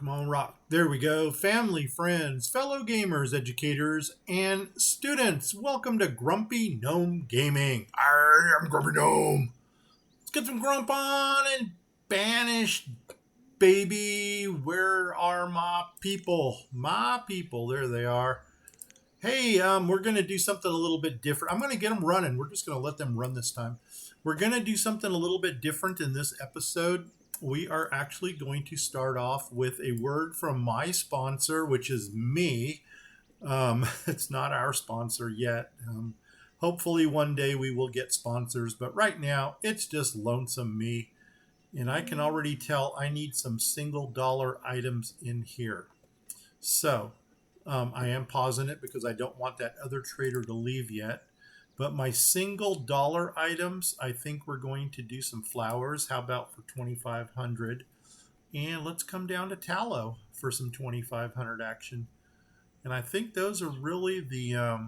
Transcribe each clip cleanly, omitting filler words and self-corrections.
Come on, rock. There we go. Family, friends, fellow gamers, educators, and students. Welcome to Grumpy Gnome Gaming. I'm Grumpy Gnome. Let's get some grump on and banished, baby. Where are my people? My people. There they are. Hey, we're going to do something a little bit different. I'm going to get them running. We're just going to let them run this time. We're going to do something a little bit different in this episode. We are actually going to start off with a word from my sponsor, which is me. It's not our sponsor yet. Hopefully one day we will get sponsors, but right now it's just lonesome me. And I can already tell I need some single dollar items in here. So I am pausing it because I don't want that other trader to leave yet. But my single dollar items, I think we're going to do some flowers. How about for 2,500? And let's come down to tallow for some 2,500 action. And I think those are really the, I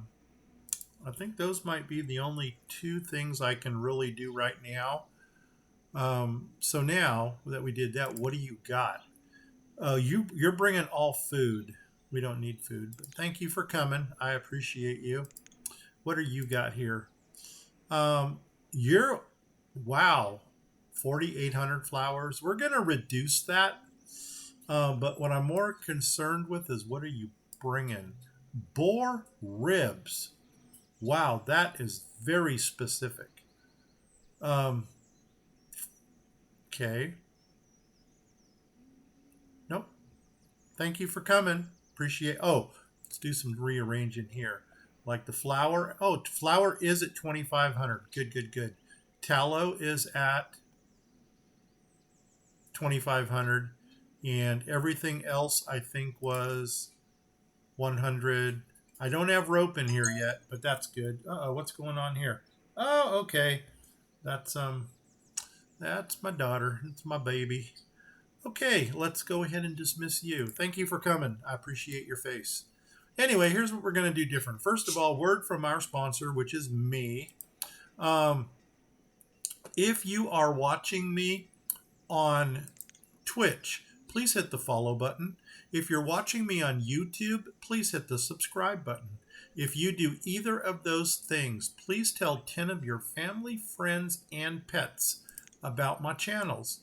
think those might be the only two things I can really do right now. So now that we did that, what do you got? You're bringing all food. We don't need food, but thank you for coming. I appreciate you. What do you got here? Wow, 4,800 flowers. We're going to reduce that. But what I'm more concerned with is what are you bringing? Boar ribs. Wow, that is very specific. Okay. Nope. Thank you for coming. Appreciate. Oh, let's do some rearranging here. Like the flour. Oh, flour is at 2,500. Good. Tallow is at 2,500. And everything else I think was 100. I don't have rope in here yet, but that's good. Uh-oh, what's going on here? Oh, okay. That's my daughter. It's my baby. Okay, let's go ahead and dismiss you. Thank you for coming. I appreciate your face. Anyway, here's what we're going to do different. First of all, word from our sponsor, which is me. If you are watching me on Twitch, please hit the follow button. If you're watching me on YouTube, please hit the subscribe button. If you do either of those things, please tell 10 of your family, friends, and pets about my channels.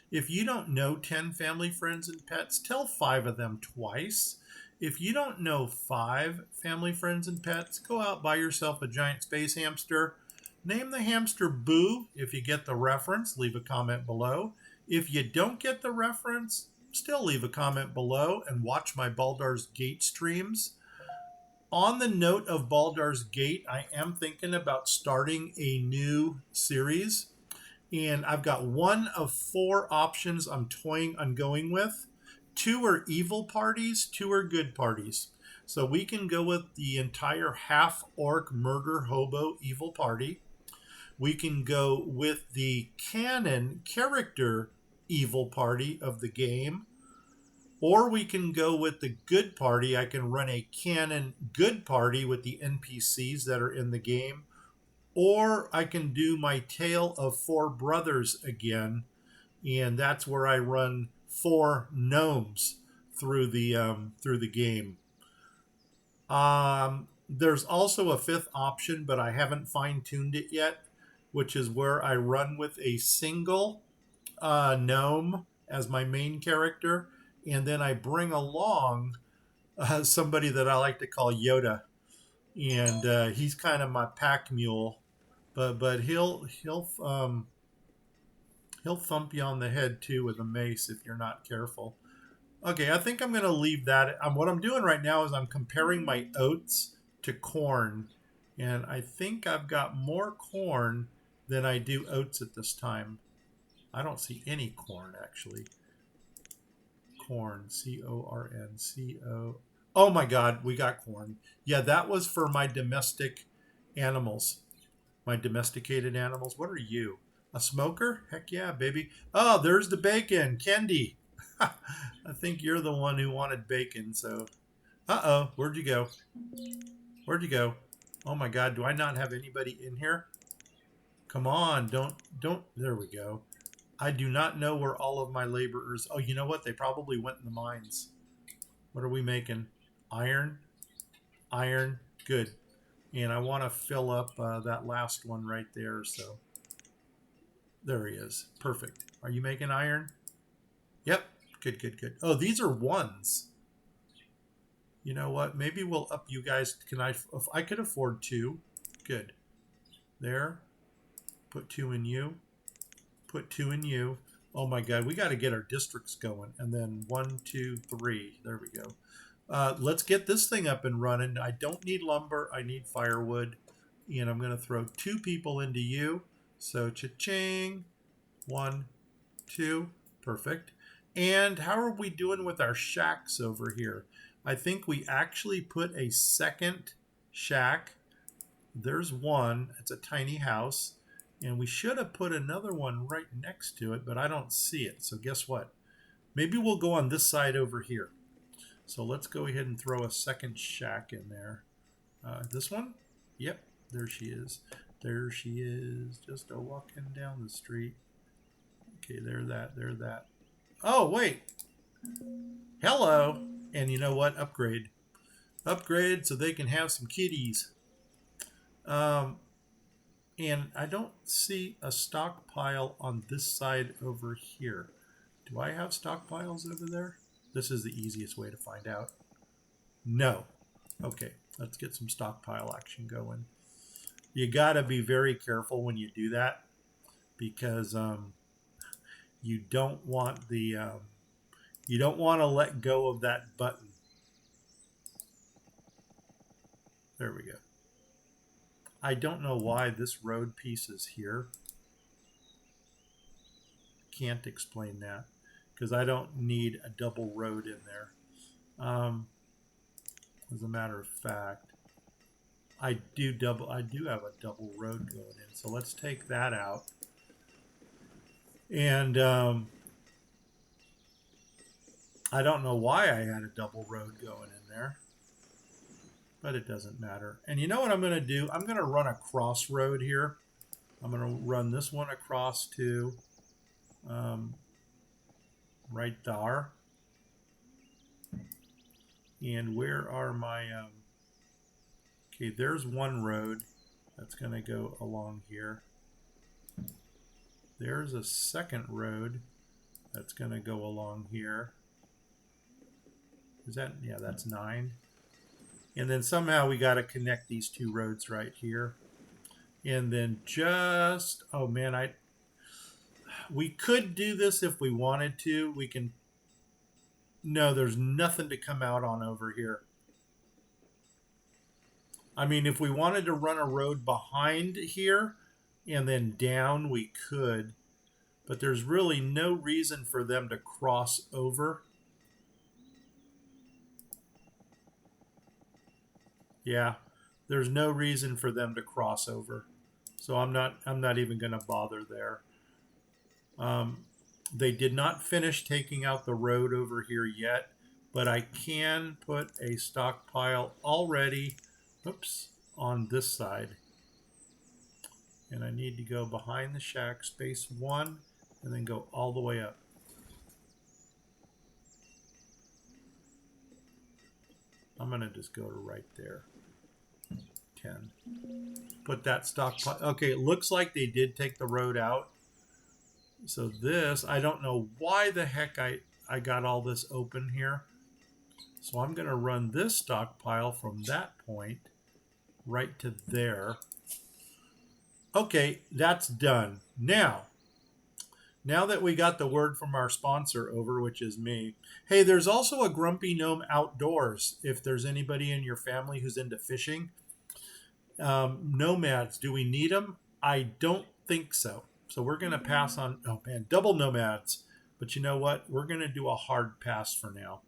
If you don't know 10 family, friends, and pets, tell 5 of them twice. If you don't know 5 family, friends, and pets, go out, buy yourself a giant space hamster. Name the hamster Boo. If you get the reference, leave a comment below. If you don't get the reference, still leave a comment below and watch my Baldur's Gate streams. On the note of Baldur's Gate, I am thinking about starting a new series. And I've got 1 of 4 options I'm toying on going with. 2 are evil parties, 2 are good parties. So we can go with the entire half-orc murder hobo evil party. We can go with the canon character evil party of the game. Or we can go with the good party. I can run a canon good party with the NPCs that are in the game. Or I can do my Tale of 4 Brothers again. And that's where I run 4 gnomes through the game. There's also a 5th option, but I haven't fine-tuned it yet, which is where I run with a single gnome as my main character, and then I bring along somebody that I like to call Yoda, and he's kind of my pack mule, but he'll thump you on the head too with a mace if you're not careful. Okay, I think I'm going to leave that. What I'm doing right now is I'm comparing my oats to corn. And I think I've got more corn than I do oats at this time. I don't see any corn, actually. Corn, C-O-R-N, C-O... Oh my God, we got corn. Yeah, that was for my domestic animals. My domesticated animals. What are you? A smoker? Heck yeah, baby. Oh, there's the bacon. Kendi. I think you're the one who wanted bacon, so... Uh-oh, where'd you go? Where'd you go? Oh my God, do I not have anybody in here? Come on, don't... There we go. I do not know where all of my laborers. Oh, you know what? They probably went in the mines. What are we making? Iron, iron, good. And I want to fill up that last one right there. So there he is. Perfect. Are you making iron? Yep. Good, good, good. Oh, these are ones. You know what? Maybe we'll up you guys. Can I? If I could afford two. Good. There. Put two in you. Put two in you. Oh my God, we got to get our districts going. And then 1, 2, 3. There we go. Let's get this thing up and running. I don't need lumber. I need firewood. And I'm going to throw two people into you. So cha-ching. 1, 2. Perfect. And how are we doing with our shacks over here? I think we actually put a second shack. There's one. It's a tiny house. And we should have put another one right next to it, but I don't see it. So guess what? Maybe we'll go on this side over here. So let's go ahead and throw a second shack in there. This one? Yep, there she is. There she is, just a walking down the street. Okay, there that. Oh, wait. Hello. And you know what? Upgrade. Upgrade so they can have some kitties. And I don't see a stockpile on this side over here. Do I have stockpiles over there? This is the easiest way to find out. No. Okay, let's get some stockpile action going. You got to be very careful when you do that because you don't want the you don't want to let go of that button. There we go. I don't know why this road piece is here. Can't explain that because I don't need a double road in there. As a matter of fact, I do have a double road going in. So let's take that out. And I don't know why I had a double road going in there, but it doesn't matter. And you know what I'm going to do? I'm going to run a crossroad here. I'm going to run this one across to right there. And where are my... okay, there's one road that's going to go along here. There's a second road that's going to go along here. Is that... yeah, that's 9. And then somehow we got to connect these two roads right here. And then just... oh man, we could do this if we wanted to. We can... no, there's nothing to come out on over here. I mean, if we wanted to run a road behind here and then down, we could. But there's really no reason for them to cross over. Yeah, there's no reason for them to cross over. So I'm not even going to bother there. They did not finish taking out the road over here yet, but I can put a stockpile already, oops, on this side. And I need to go behind the shack, space 1, and then go all the way up. I'm going to just go to right there. 10. Put that stockpile. Okay, it looks like they did take the road out. So this, I don't know why the heck I got all this open here. So I'm going to run this stockpile from that point right to there. Okay, that's done. Now that we got the word from our sponsor over, which is me. Hey, there's also a Grumpy Gnome Outdoors. If there's anybody in your family who's into fishing. Nomads, do we need them? I don't think so. So we're going to pass on, oh man, double nomads. But you know what? We're going to do a hard pass for now.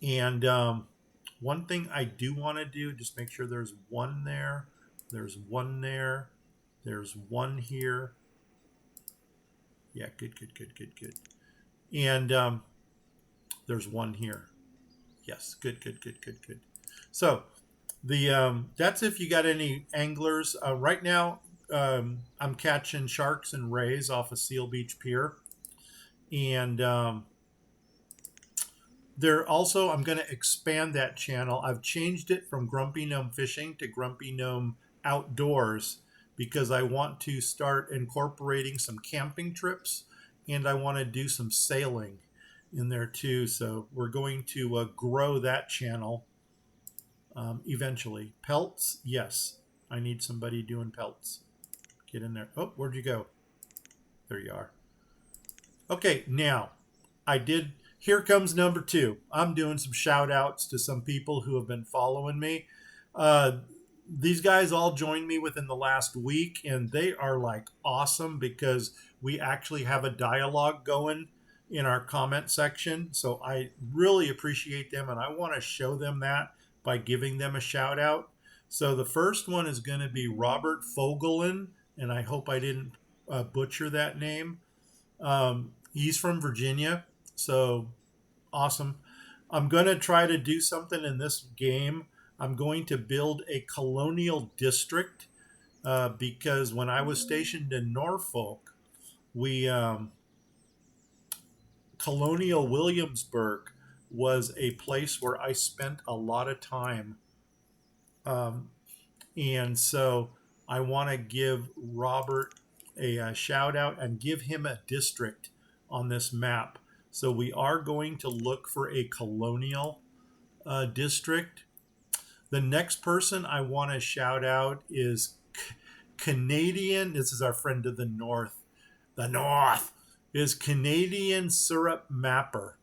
And one thing I do want to do, just make sure there's one there. There's one there. There's one here. Yeah, good. And there's one here. Yes, good. So the that's if you got any anglers. Right now, I'm catching sharks and rays off of Seal Beach Pier. And there also, I'm going to expand that channel. I've changed it from Grumpy Gnome Fishing to Grumpy Gnome Outdoors because I want to start incorporating some camping trips, and I want to do some sailing in there too. So we're going to grow that channel eventually. Pelts, yes. I need somebody doing pelts. Get in there. Oh, where'd you go? There you are. Okay, now here comes number 2. I'm doing some shout outs to some people who have been following me. These guys all joined me within the last week, and they are like awesome because we actually have a dialogue going in our comment section. So I really appreciate them, and I want to show them that by giving them a shout out. So the first one is going to be Robert Fogelin, and I hope I didn't butcher that name. He's from Virginia, so awesome. I'm going to try to do something in this game. I'm going to build a colonial district because when I was stationed in Norfolk, we Colonial Williamsburg was a place where I spent a lot of time. And so I want to give Robert a shout out and give him a district on this map. So we are going to look for a colonial district. The next person I want to shout out is Canadian. This is our friend to the north. The north is Canadian Syrup Mapper.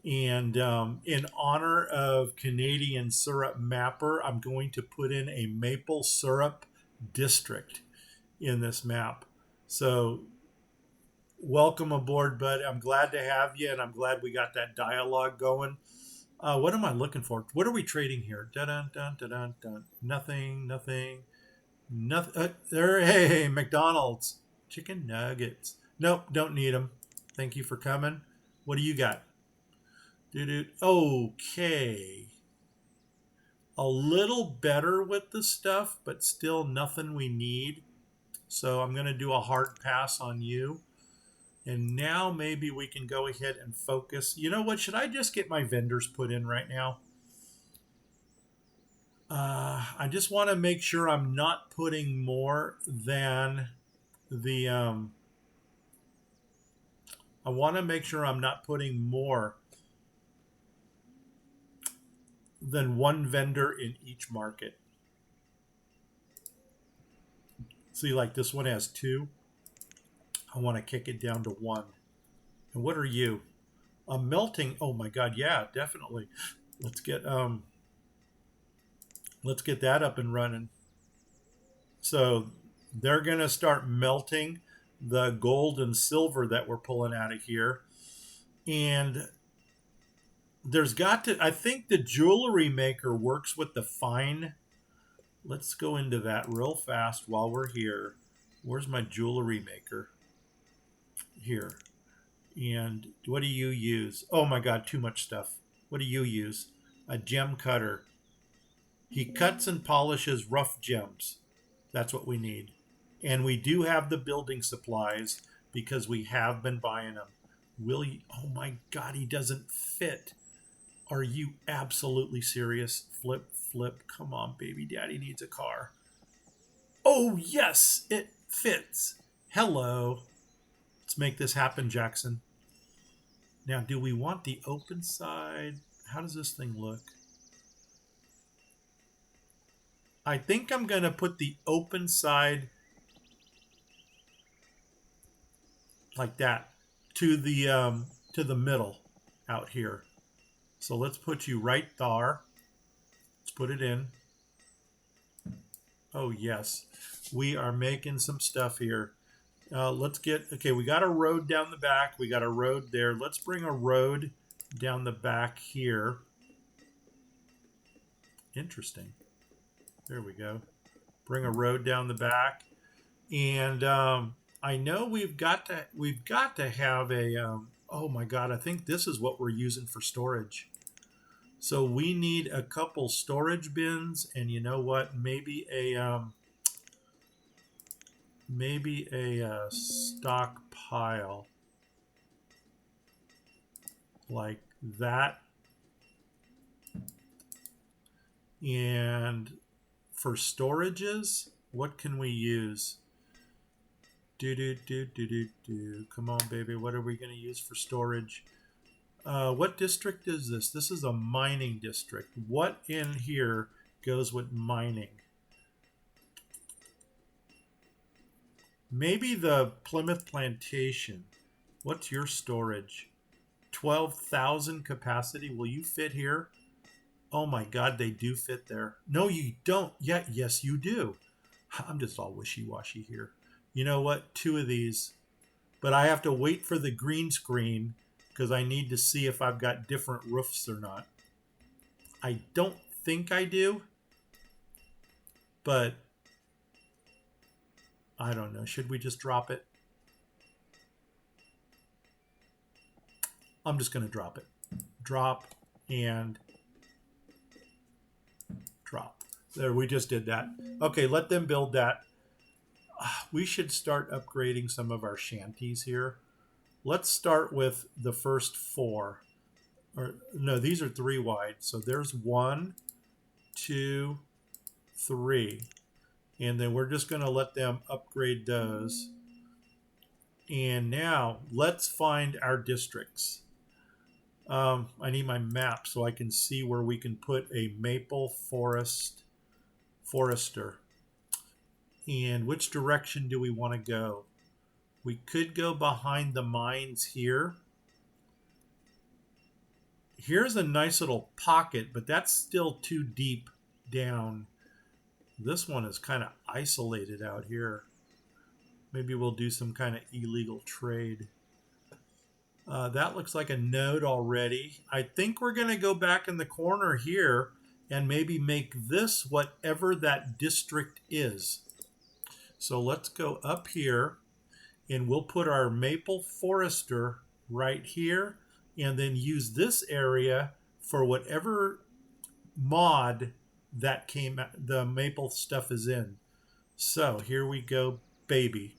And in honor of Canadian Syrup Mapper, I'm going to put in a maple syrup district in this map. So welcome aboard, bud. I'm glad to have you, and I'm glad we got that dialogue going. What am I looking for? What are we trading here? Dun dun dun dun dun dun. Nothing. There. Hey, McDonald's chicken nuggets. Nope, don't need them. Thank you for coming. What do you got? Okay. A little better with the stuff, but still nothing we need. So I'm going to do a hard pass on you. And now maybe we can go ahead and focus. You know what? Should I just get my vendors put in right now? I just want to make sure I'm not putting more than the... I want to make sure I'm not putting more than one vendor in each market. See, like this one has 2. I want to kick it down to 1. And what are you? A melting. Oh my God, yeah, definitely. Let's get that up and running. So they're gonna start melting the gold and silver that we're pulling out of here. And there's got to, I think the jewelry maker works with the fine. Let's go into that real fast while we're here. Where's my jewelry maker? Here. And what do you use? Oh my God, too much stuff. What do you use? A gem cutter. He cuts and polishes rough gems. That's what we need. And we do have the building supplies because we have been buying them. Will you? Oh my God, he doesn't fit. Are you absolutely serious? Flip. Come on, baby. Daddy needs a car. Oh, yes, it fits. Hello. Let's make this happen, Jackson. Now, do we want the open side? How does this thing look? I think I'm going to put the open side like that to the middle out here. So let's put you right there. Let's put it in. Oh, yes. We are making some stuff here. Let's get, okay, we got a road down the back. We got a road there. Let's bring a road down the back here. Interesting. There we go. Bring a road down the back. And I know we've got to have a, oh my God, I think this is what we're using for storage. So we need a couple storage bins, and you know what? Maybe a maybe a stockpile like that. And for storages, what can we use? Come on, baby. What are we going to use for storage? What district is this? This is a mining district. What in here goes with mining? Maybe the Plymouth Plantation. What's your storage? 12,000 capacity. Will you fit here? Oh my God, they do fit there. No, you don't. Yeah, yes, you do. I'm just all wishy-washy here. You know what? 2 of these. But I have to wait for the green screen because I need to see if I've got different roofs or not. I don't think I do, but I don't know. Should we just drop it? I'm just going to drop it. Drop and drop. There, we just did that. Okay, let them build that. We should start upgrading some of our shanties here. Let's start with the first 4. Or no, these are 3 wide. So there's 1, 2, 3. And then we're just going to let them upgrade those. And now let's find our districts. I need my map so I can see where we can put a maple forester. And which direction do we want to go? We could go behind the mines here. Here's a nice little pocket, but that's still too deep down. This one is kind of isolated out here. Maybe we'll do some kind of illegal trade. That looks like a node already. I think we're going to go back in the corner here and maybe make this whatever that district is. So let's go up here and we'll put our maple forester right here and then use this area for whatever mod that the maple stuff is in. So here we go, baby.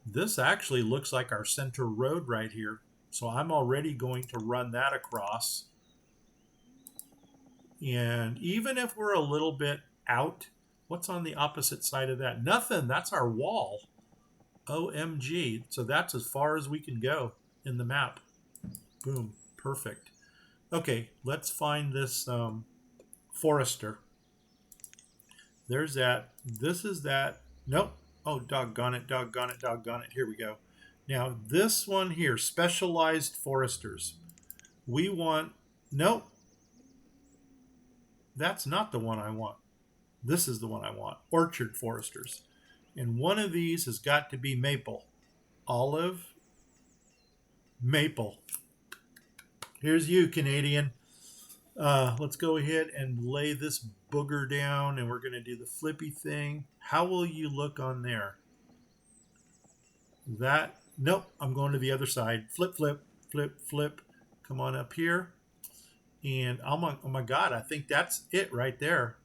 This actually looks like our center road right here. So I'm already going to run that across. And even if we're a little bit out, what's on the opposite side of that? Nothing. That's our wall. OMG. So that's as far as we can go in the map. Boom. Perfect. Okay, let's find this forester. There's that. This is that. Nope. Oh, doggone it, doggone it, doggone it. Here we go. Now, this one here, specialized foresters. We want, nope. That's not the one I want. This is the one I want, orchard foresters. And one of these has got to be maple. Olive, maple. Here's you, Canadian. Let's go ahead and lay this booger down, and we're going to do the flippy thing. How will you look on there? That, nope, I'm going to the other side. Flip, flip, flip, flip. Come on up here. And oh my God, I think that's it right there.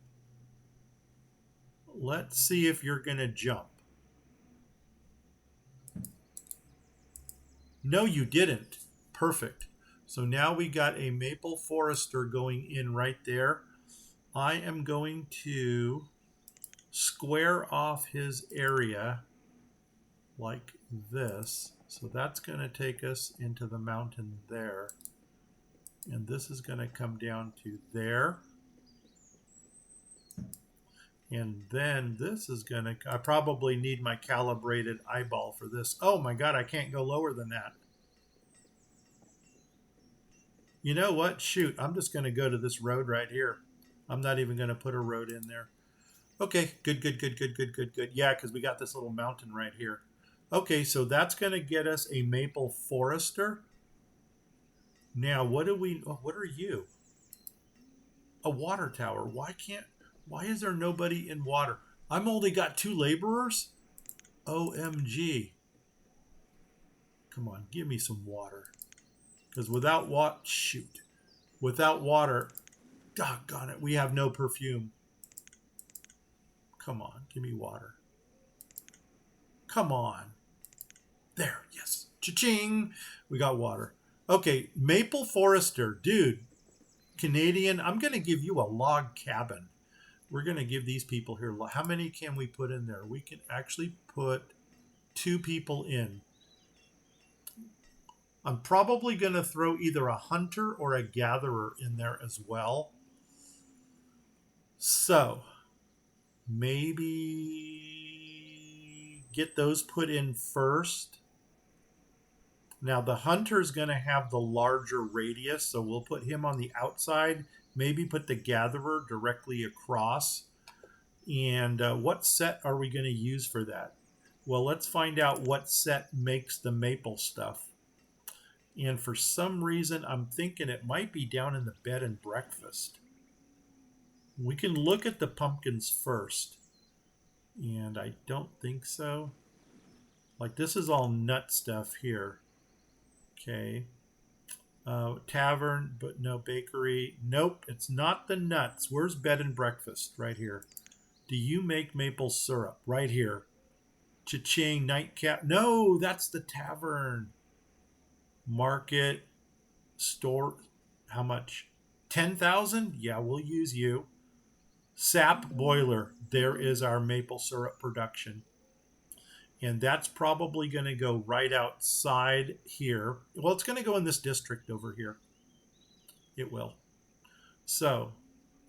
Let's see if you're going to jump. No, you didn't. Perfect. So now we got a maple forester going in right there. I am going to square off his area like this. So that's going to take us into the mountain there. And this is going to come down to there. And then this is going to, I probably need my calibrated eyeball for this. Oh my God, I can't go lower than that. You know what? Shoot, I'm just going to go to this road right here. I'm not even going to put a road in there. Okay, good, good, good, good, good, good, good. Yeah, because we got this little mountain right here. Okay, so that's going to get us a maple forester. Now, what are you? A water tower. Why is there nobody in water? I'm only got 2 laborers? OMG. Come on, give me some water. Because without water, doggone it, we have no perfume. Come on, give me water. Come on. There, yes. Cha-ching. We got water. Okay, Maple Forester. Dude, Canadian, I'm going to give you a log cabin. We're going to give these people here. How many can we put in there? We can actually put 2 people in. I'm probably going to throw either a hunter or a gatherer in there as well. So maybe get those put in first. Now the hunter is going to have the larger radius, so we'll put him on the outside. Maybe put the gatherer directly across. And what set are we going to use for that? Well, let's find out what set makes the maple stuff. And for some reason, I'm thinking it might be down in the bed and breakfast. We can look at the pumpkins first. And I don't think so. Like, this is all nut stuff here. Okay. Tavern, but no bakery. Nope, it's not the nuts. Where's bed and breakfast? Right here. Do you make maple syrup? Right here. Cha-ching, nightcap. No, that's the tavern. Market, store. How much? 10,000? Yeah, we'll use you. Sap boiler. There is our maple syrup production. And that's probably going to go right outside here. Well, it's going to go in this district over here. It will. So,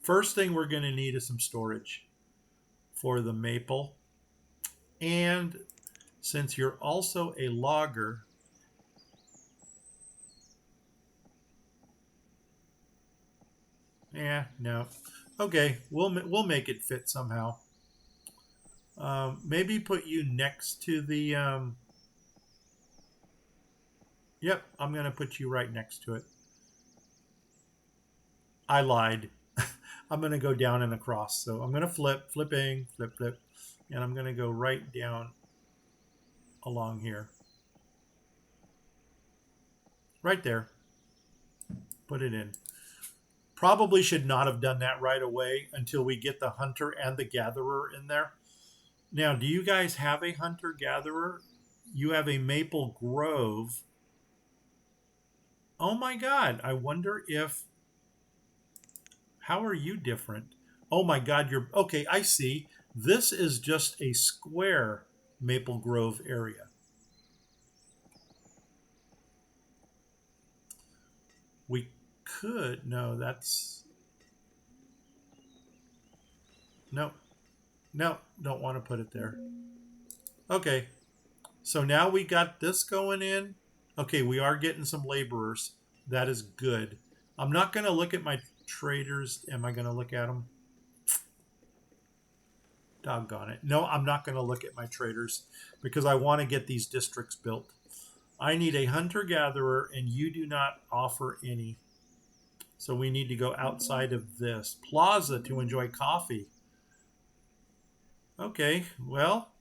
first thing we're going to need is some storage for the maple. And since you're also a logger, no. Okay, we'll make it fit somehow. Maybe put you next to the... Yep, I'm going to put you right next to it. I lied. I'm going to go down and across. So I'm going to flipping, flip. And I'm going to go right down along here. Right there. Put it in. Probably should not have done that right away until we get the hunter and the gatherer in there. Now, do you guys have a hunter-gatherer? You have a Maple Grove. Oh my God, I wonder if... How are you different? Oh my God, you're... Okay, I see. This is just a square Maple Grove area. We could... No, that's... No, don't want to put it there. Okay, so now we got this going in. Okay, we are getting some laborers. That is good. I'm not going to look at my traders. Am I going to look at them? Doggone it. No, I'm not going to look at my traders because I want to get these districts built. I need a hunter-gatherer, and you do not offer any. So we need to go outside of this. Plaza to enjoy coffee. Okay, well,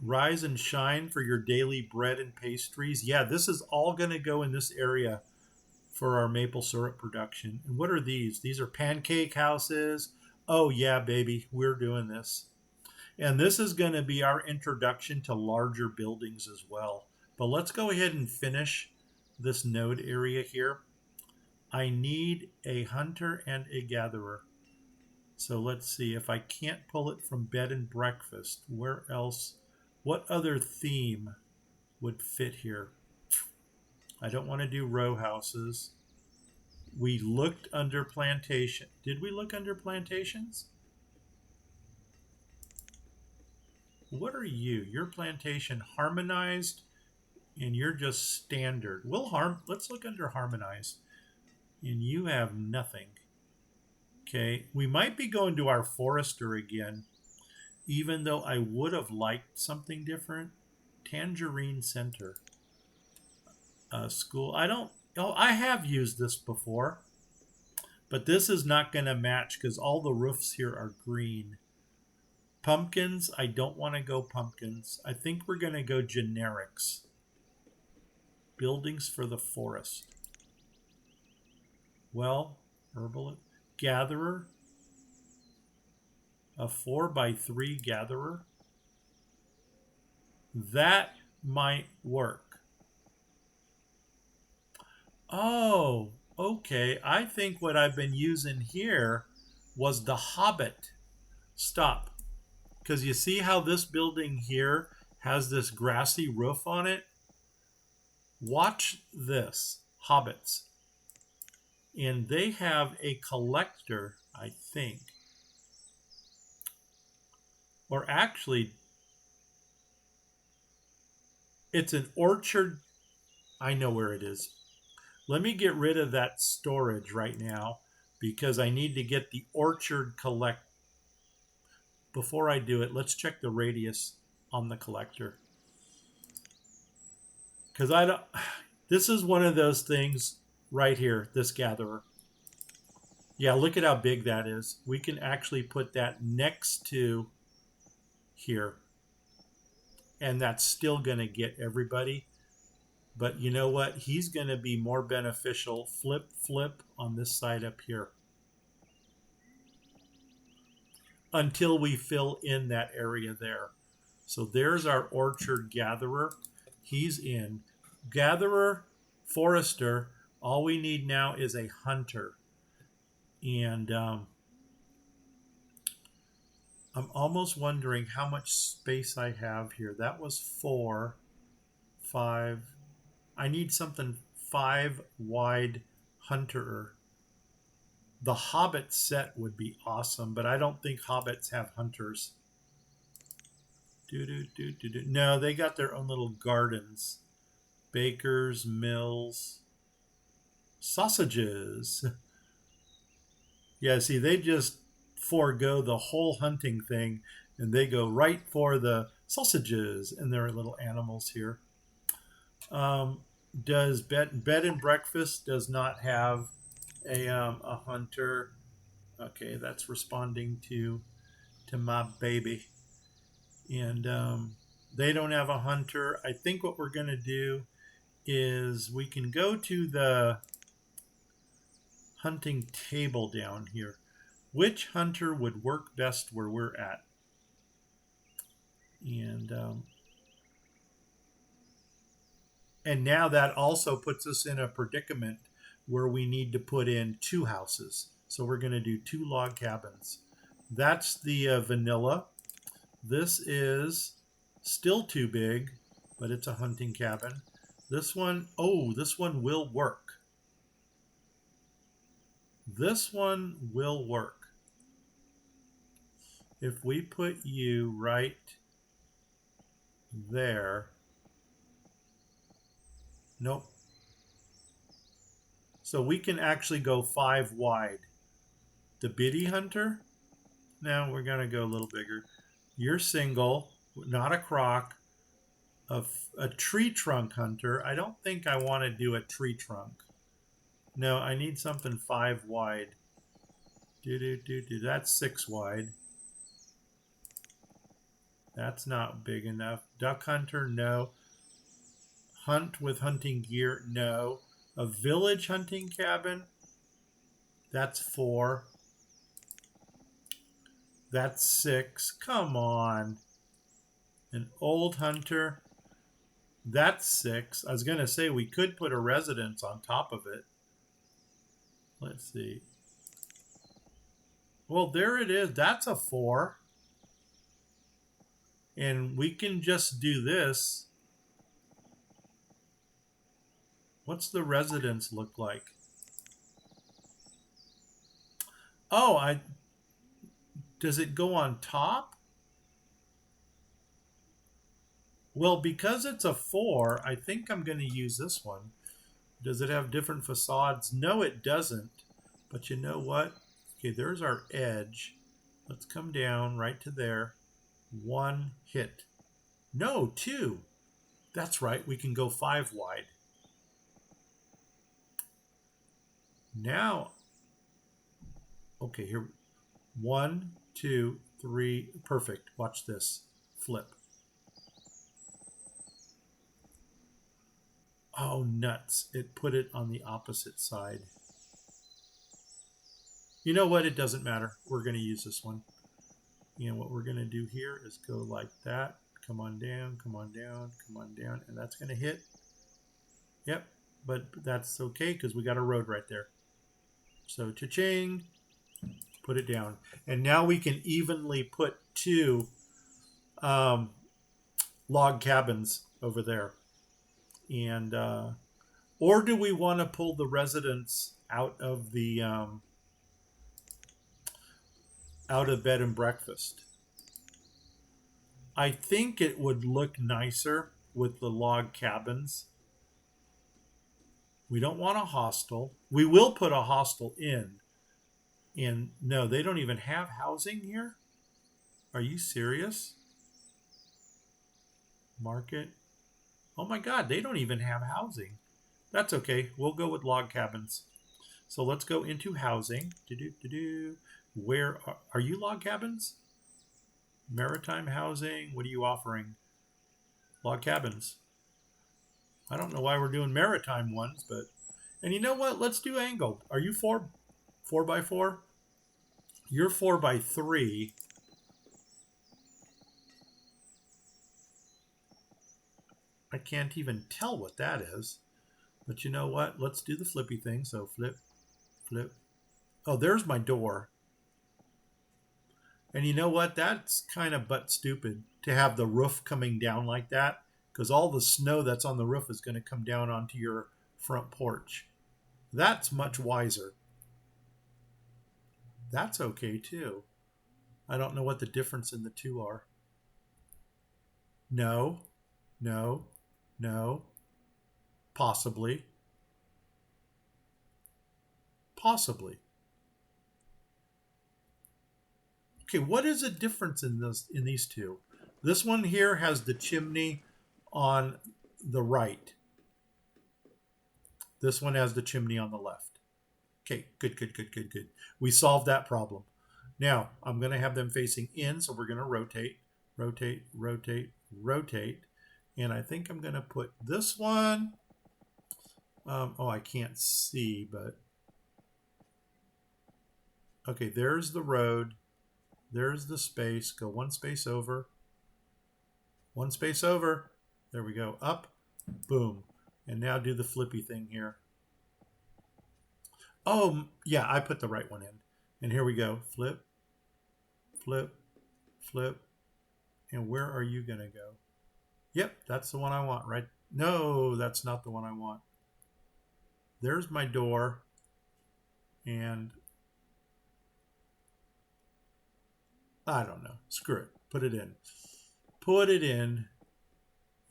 rise and shine for your daily bread and pastries. Yeah, this is all going to go in this area for our maple syrup production. And what are these? These are pancake houses. Oh, yeah, baby, we're doing this. And this is going to be our introduction to larger buildings as well. But let's go ahead and finish this node area here. I need a hunter and a gatherer. So let's see if I can't pull it from bed and breakfast. Where else? What other theme would fit here? I don't want to do row houses. We looked under plantation. Did we look under plantations? What are you? You're plantation harmonized and you're just standard. Let's look under harmonized. And you have nothing. Okay, we might be going to our forester again, even though I would have liked something different. Tangerine Center. School. I have used this before, but this is not going to match because all the roofs here are green. Pumpkins, I don't want to go pumpkins. I think we're going to go generics. Buildings for the forest. Well, herbal gatherer. A 4x3 gatherer. That might work. Oh, okay. I think what I've been using here was the Hobbit. Stop. Because you see how this building here has this grassy roof on it? Watch this, Hobbits. And they have a collector, I think. Or actually, it's an orchard. I know where it is. Let me get rid of that storage right now because I need to get the orchard collect. Before I do it, let's check the radius on the collector. Because I don't. This is one of those things right here, this gatherer. Yeah, look at how big that is. We can actually put that next to here. And that's still going to get everybody. But you know what? He's going to be more beneficial. Flip, flip on this side up here. Until we fill in that area there. So there's our orchard gatherer. He's in. Gatherer, forester. All we need now is a hunter. And I'm almost wondering how much space I have here. That was 4, 5. I need something 5 wide hunter. The Hobbit set would be awesome, but I don't think Hobbits have hunters. No, they got their own little gardens. Bakers, mills, sausages. Yeah, see, they just forego the whole hunting thing and they go right for the sausages and their little animals here. Does bed and breakfast does not have a hunter? Okay, that's responding to my baby, and they don't have a hunter. I think what we're gonna do is we can go to the hunting table down here. Which hunter would work best where we're at? And now that also puts us in a predicament where we need to put in 2 houses. So we're going to do 2 log cabins. That's the vanilla. This is still too big, but it's a hunting cabin. This one, oh, this one will work. This one will work. If we put you right there. Nope. So we can actually go 5 wide. The biddy hunter. Now we're going to go a little bigger. You're single, not a croc. A tree trunk hunter. I don't think I want to do a tree trunk. No, I need something 5 wide. That's 6 wide. That's not big enough. Duck hunter, no. Hunt with hunting gear, no. A village hunting cabin, that's 4. That's 6. Come on. An old hunter, that's 6. I was going to say we could put a residence on top of it. Let's see. Well, there it is. That's a 4. And we can just do this. What's the residence look like? Oh, does it go on top? Well, because it's a 4, I think I'm going to use this one. Does it have different facades? No, it doesn't. But you know what? Okay, there's our edge. Let's come down right to there. 1 hit. No, 2. That's right. We can go 5 wide. Now, okay, here. 1, 2, 3. Perfect. Watch this. Flip. Oh, nuts. It put it on the opposite side. You know what? It doesn't matter. We're going to use this one. And what we're going to do here is go like that. come on down, come on down, come on down. And that's going to hit. Yep, but that's okay because we got a road right there. So cha-ching, put it down. And now we can evenly put two log cabins over there. And or do we want to pull the residents out of the out of bed and breakfast? I think it would look nicer with the log cabins. We don't want a hostel. We will put a hostel in. And no, they don't even have housing here? Are you serious? Market. Oh my God, they don't even have housing. That's okay. We'll go with log cabins. So let's go into housing. Where are you log cabins? Maritime housing. What are you offering? Log cabins. I don't know why we're doing maritime ones, but and you know what? Let's do angled. Are you 4x4? You're 4x3. I can't even tell what that is. But you know what? Let's do the flippy thing. So flip, flip. Oh, there's my door. And you know what? That's kind of butt stupid to have the roof coming down like that, because all the snow that's on the roof is going to come down onto your front porch. That's much wiser. That's okay too. I don't know what the difference in the two are. No, no, no. Possibly. Possibly. Okay, what is the difference in these two? This one here has the chimney on the right. This one has the chimney on the left. Okay, good, good, good, good, good. We solved that problem. Now, I'm going to have them facing in, so we're going to rotate, rotate, rotate, rotate. And I think I'm going to put this one. Oh, I can't see, but... Okay, there's the road. There's the space. Go one space over. One space over. There we go. Up. Boom. And now do the flippy thing here. Oh, yeah, I put the right one in. And here we go. Flip, flip, flip. And where are you going to go? Yep, that's the one I want, right? No, that's not the one I want. There's my door. And I don't know. Screw it. Put it in. Put it in.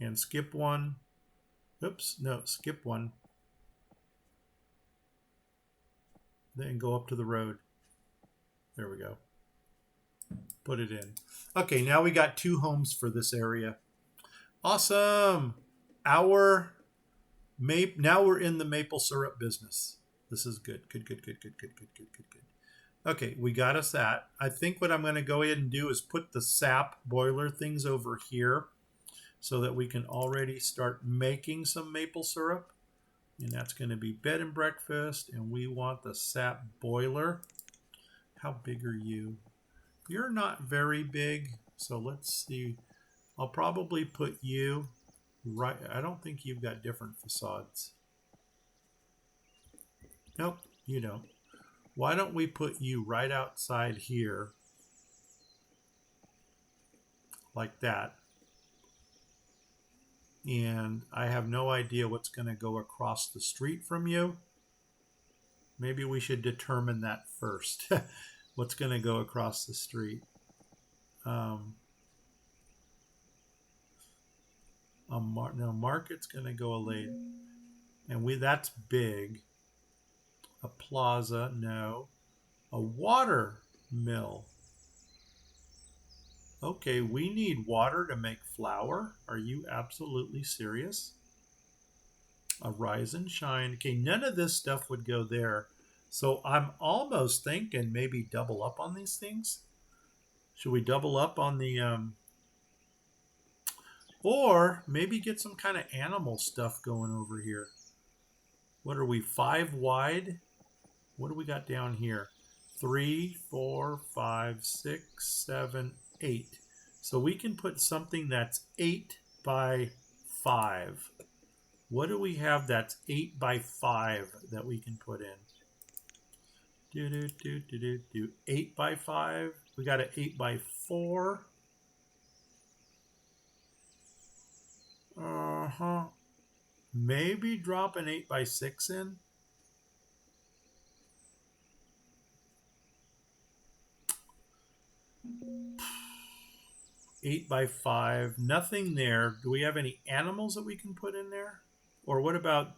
And skip one. Oops, no, skip one. Then go up to the road. There we go. Put it in. Okay, now we got 2 homes for this area. Awesome. Now we're in the maple syrup business. This is good. Good, good, good, good, good, good, good, good, good. Okay, we got us that. I think what I'm going to go ahead and do is put the sap boiler things over here so that we can already start making some maple syrup. And that's going to be bed and breakfast. And we want the sap boiler. How big are you? You're not very big. So let's see. I'll probably put you right. I don't think you've got different facades. Nope, you don't. Why don't we put you right outside here? Like that. And I have no idea what's going to go across the street from you. Maybe we should determine that first. What's going to go across the street? No, market's going to go a late. And that's big. A plaza, no. A water mill. Okay, we need water to make flour. Are you absolutely serious? A rise and shine. Okay, none of this stuff would go there. So I'm almost thinking maybe double up on these things. Should we double up on the... or maybe get some kind of animal stuff going over here. What are we, 5 wide? What do we got down here? 3, 4, 5, 6, 7, 8. So we can put something that's 8 by 5. What do we have that's 8 by 5 that we can put in? 8 by 5. We got an 8 by 4. Uh-huh. Maybe drop an 8 by 6 in. Eight by 5. Nothing there. Do we have any animals that we can put in there? Or what about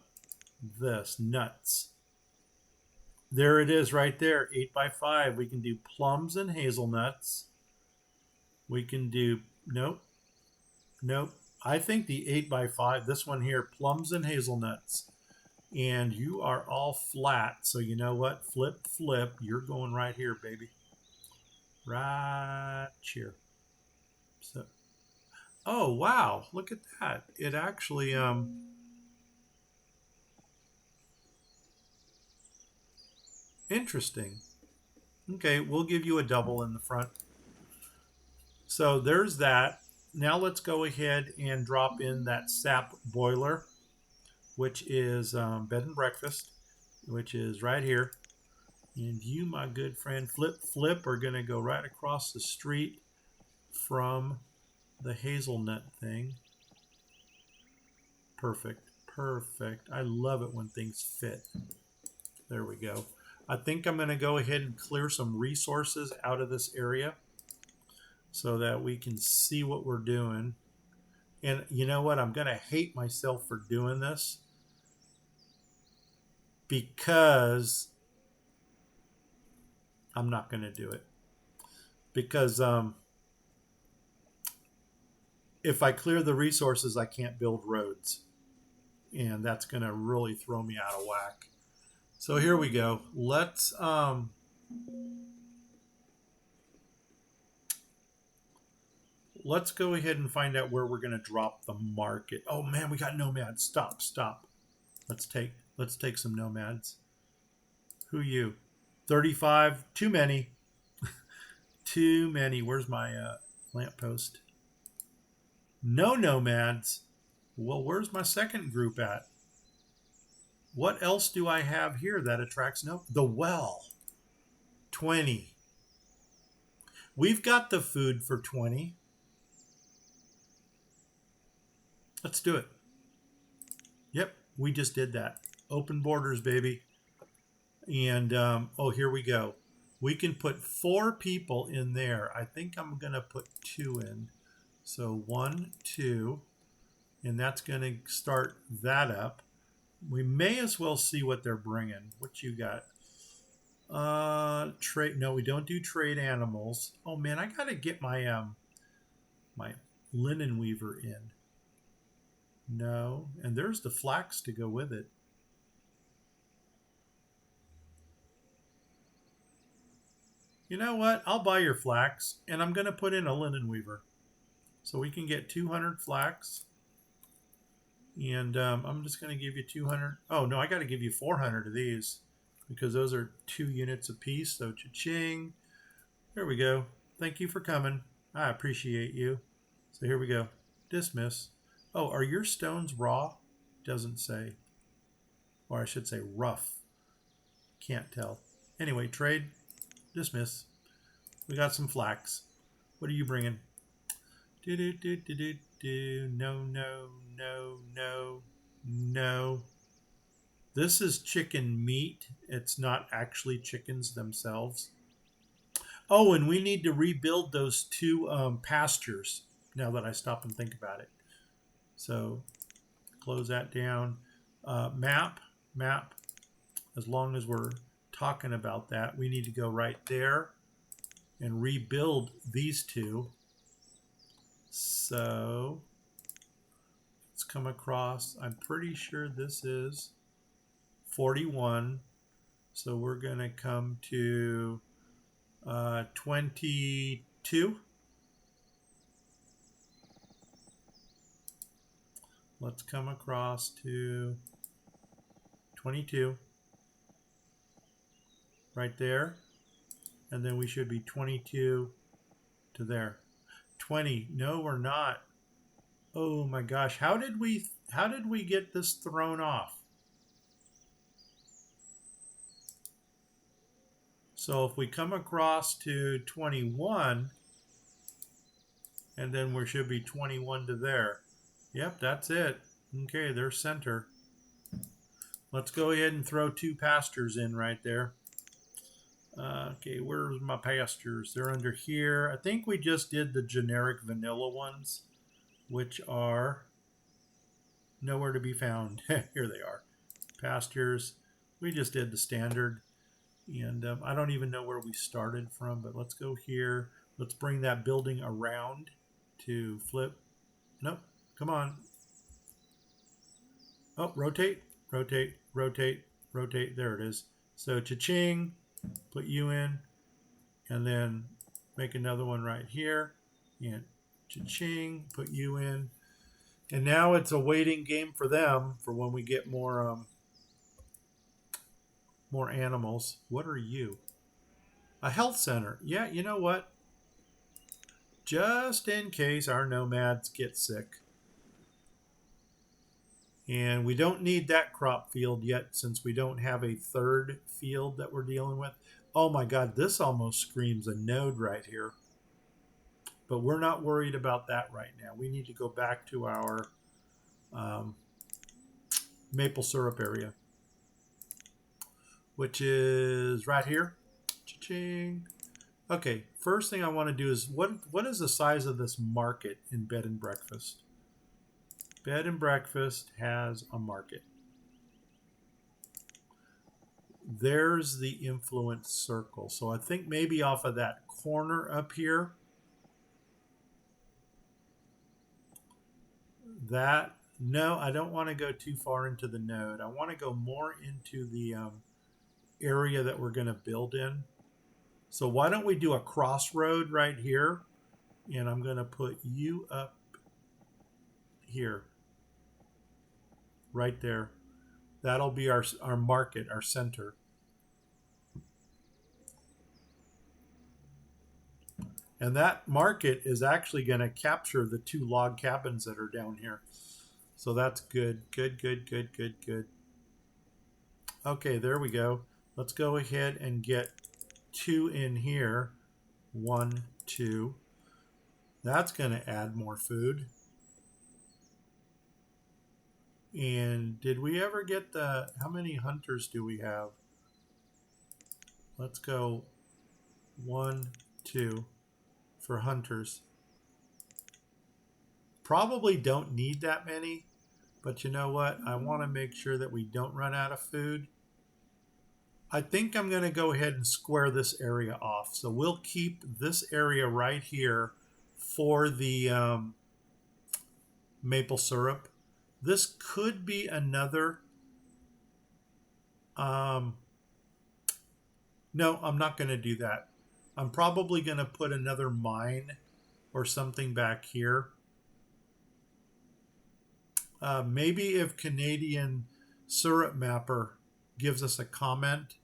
this? Nuts. There it is right there. 8 by 5. We can do plums and hazelnuts. We can do, nope, nope. I think the 8 by 5, this one here, plums and hazelnuts. And you are all flat. So you know what? Flip, flip. You're going right here, baby. Right here. So, oh, wow. Look at that. It actually, interesting. Okay, we'll give you a double in the front. So there's that. Now let's go ahead and drop in that sap boiler, which is bed and breakfast, which is right here. And you, my good friend, Flip Flip, are going to go right across the street from the hazelnut thing. Perfect. Perfect. I love it when things fit. There we go. I think I'm going to go ahead and clear some resources out of this area so that we can see what we're doing. And you know what? I'm going to hate myself for doing this because I'm not going to do it. Because if I clear the resources, I can't build roads. And that's going to really throw me out of whack. So here we go. Let's go ahead and find out where we're going to drop the market. Oh man, we got nomads. Stop, stop. Let's take some nomads. Who you? 35. Too many. Too many. Where's my lamppost? No nomads. Well, where's my second group at? What else do I have here that attracts no? The well. 20. We've got the food for 20. Let's do it. Yep, we just did that. Open borders, baby. And, oh, here we go. We can put 4 people in there. I think I'm going to put 2 in. So 1, 2. And that's going to start that up. We may as well see what they're bringing. What you got? Trade. No, we don't do trade animals. Oh man, I gotta get my my linen weaver in. No, and there's the flax to go with it. You know what? I'll buy your flax, and I'm gonna put in a linen weaver, so we can get 200 flax. And I'm just going to give you 200. Oh, no, I got to give you 400 of these because those are 2 units apiece. So cha-ching. There we go. Thank you for coming. I appreciate you. So here we go. Dismiss. Oh, are your stones raw? Doesn't say. Or I should say rough. Can't tell. Anyway, trade. Dismiss. We got some flax. What are you bringing? No, no, no, no, no. This is chicken meat. It's not actually chickens themselves. Oh, and we need to rebuild those 2 pastures now that I stop and think about it. So close that down. Map. As long as we're talking about that, we need to go right there and rebuild these 2. So let's come across. I'm pretty sure this is 41. So we're going to come to 22. Let's come across to 22. Right there. And then we should be 22 to there. 20. No, we're not. Oh my gosh. How did we get this thrown off? So if we come across to 21, and then we should be 21 to there. Yep, that's it. Okay, there's center. Let's go ahead and throw 2 pastures in right there. Okay, where's my pastures? They're under here. I think we just did the generic vanilla ones, which are nowhere to be found. Here they are. Pastures. We just did the standard. And I don't even know where we started from, but let's go here. Let's bring that building around to flip. Nope. Come on. Oh, rotate, rotate, rotate, rotate. There it is. So cha-ching, put you in, and then make another one right here. And cha-ching, put you in. And now it's a waiting game for them for when we get more animals. What are you? A health center. Yeah, you know what? Just in case our nomads get sick. And we don't need that crop field yet since we don't have a third field that we're dealing with. Oh my God, this almost screams a node right here. But we're not worried about that right now. We need to go back to our maple syrup area, which is right here. Cha-ching. Okay, first thing I want to do is what is the size of this market in bed and breakfast? Bed and breakfast has a market. There's the influence circle. So I think maybe off of that corner up here, no, I don't want to go too far into the node. I want to go more into the area that we're going to build in. So why don't we do a crossroad right here? And I'm going to put you up here. Right there. That'll be our market, our center. And that market is actually going to capture the 2 log cabins that are down here. So that's good. Good, good, good, good, good. Okay, there we go. Let's go ahead and get 2 in here. 1, 2. That's going to add more food. And did we ever get how many hunters do we have? Let's go 1, 2 for hunters. Probably don't need that many, but you know what? I want to make sure that we don't run out of food. I think I'm going to go ahead and square this area off. So we'll keep this area right here for the maple syrup. This could be another. No, I'm not going to do that. I'm probably going to put another mine or something back here. Maybe if Canadian Syrup Mapper gives us a comment,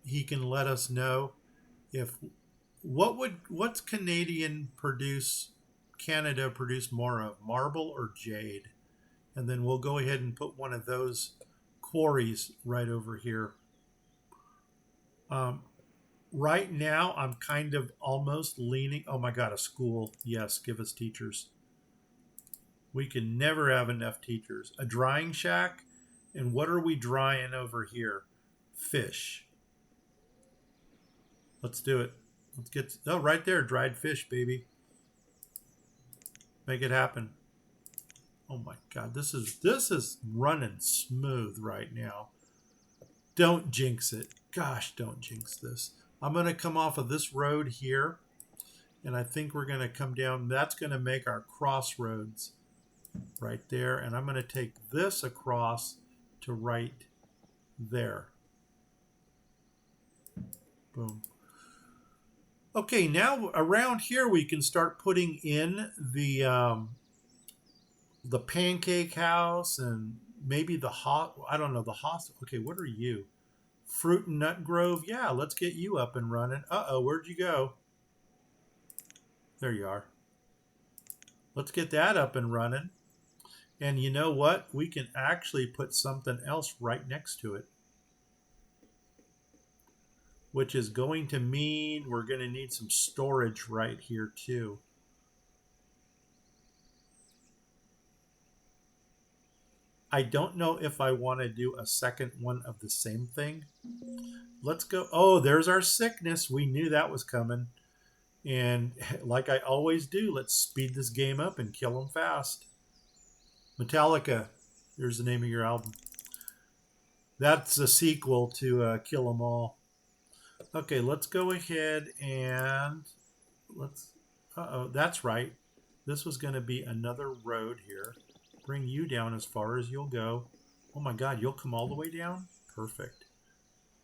he can let us know if what's Canada produce more of, marble or jade? And then we'll go ahead and put one of those quarries right over here. Right now, I'm kind of almost leaning. Oh my God, a school. Yes, give us teachers. We can never have enough teachers. A drying shack. And what are we drying over here? Fish. Let's do it. Let's get, oh, right there, dried fish, baby. Make it happen. Oh my God, this is running smooth right now. Don't jinx it. Gosh, don't jinx this. I'm going to come off of this road here, and I think we're going to come down. That's going to make our crossroads right there, and I'm going to take this across to right there. Boom. Okay, now around here we can start putting in the pancake house and maybe the I don't know, the house. Okay, what are you? Fruit and Nut Grove. Yeah, let's get you up and running. Uh-oh, where'd you go? There you are. Let's get that up and running. And you know what? We can actually put something else right next to it, which is going to mean we're going to need some storage right here too. I don't know if I want to do a second one of the same thing. Let's go. Oh, there's our sickness. We knew that was coming. And like I always do, let's speed this game up and kill them fast. Metallica, here's the name of your album. That's a sequel to Kill 'Em All. Okay, let's go ahead and let's. Uh-oh, that's right. This was going to be another road here. Bring you down as far as you'll go. Oh my God, you'll come all the way down? Perfect.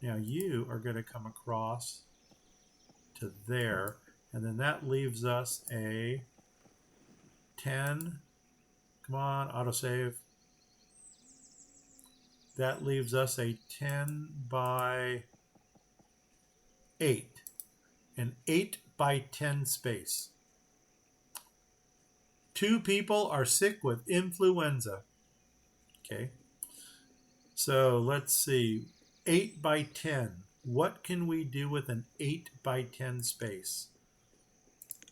Now you are going to come across to there. And then that leaves us a 10. Come on, autosave. That leaves us a 10 by 8. An 8 by 10 space. 2 people are sick with influenza. Okay. So let's see. 8 by 10. What can we do with an 8 by 10 space?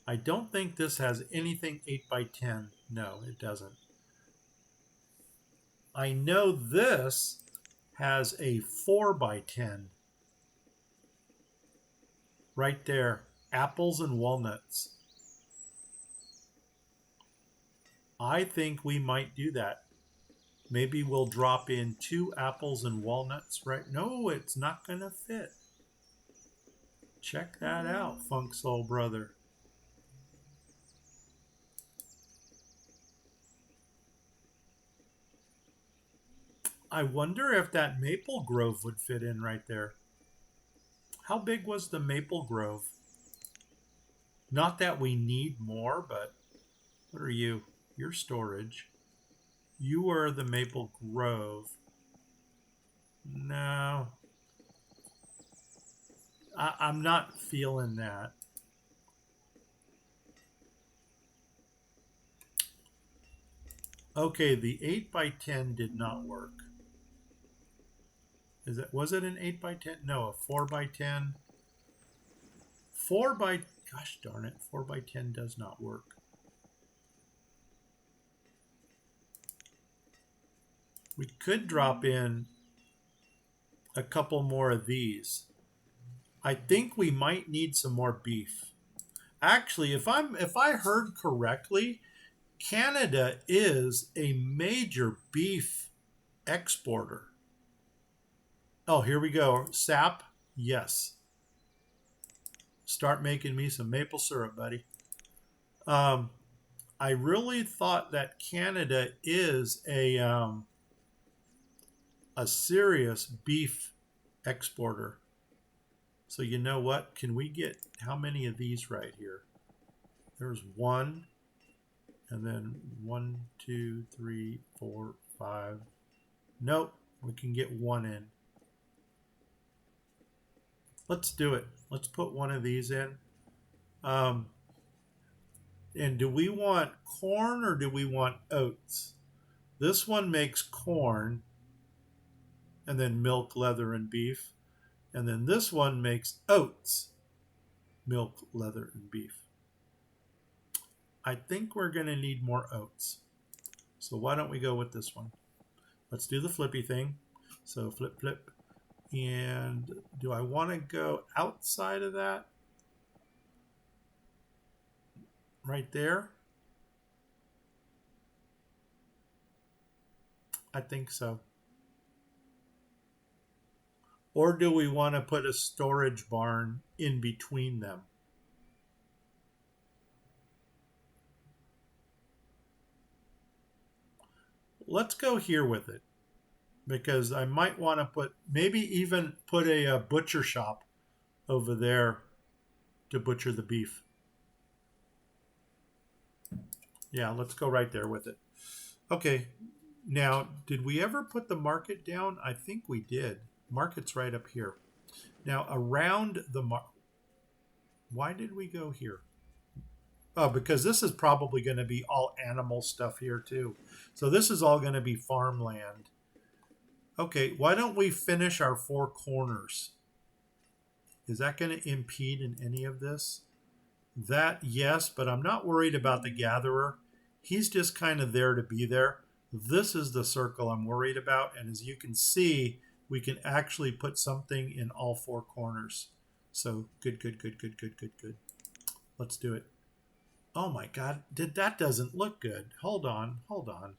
I don't think this has anything 8 by 10. No, it doesn't. I know this has a 4 by 10. Right there. Apples and walnuts. I think we might do that. Maybe we'll drop in 2 apples and walnuts, right? No, it's not going to fit. Check that out, Funk Soul Brother. I wonder if that maple grove would fit in right there. How big was the maple grove? Not that we need more, but what are you? Your storage. You are the maple grove. No. I'm not feeling that. Okay, the 8 by 10 did not work. Was it an 8 by 10? No, a 4 by 10. 4 by, gosh darn it, 4 by 10 does not work. We could drop in a couple more of these. I think we might need some more beef. Actually, if I heard correctly, Canada is a major beef exporter. Oh, here we go. Sap, yes. Start making me some maple syrup, buddy. I really thought that Canada is a serious beef exporter. So you know what? Can we get how many of these right here? There's 1, and then 1, 2, 3, 4, 5. Nope, we can get 1 in. Let's do it. Let's put 1 of these in. And do we want corn or do we want oats? This one makes corn, and then milk, leather, and beef. And then this one makes oats, milk, leather, and beef. I think we're going to need more oats. So why don't we go with this one? Let's do the flippy thing. So flip, flip. And do I want to go outside of that? Right there? I think so. Or do we want to put a storage barn in between them? Let's go here with it, because I might want to put, maybe even put a butcher shop over there to butcher the beef. Yeah, let's go right there with it. Okay, now, did we ever put the market down? I think we did. Market's right up here. Now, around the why did we go here? Oh, because this is probably going to be all animal stuff here too. So this is all going to be farmland. Okay, why don't we finish our four corners? Is that going to impede in any of this? That, yes, but I'm not worried about the gatherer. He's just kind of there to be there. This is the circle I'm worried about. And as you can see, we can actually put something in all four corners. So good, good, good, good, good, good, good. Let's do it. Oh my God, that doesn't look good. Hold on, hold on.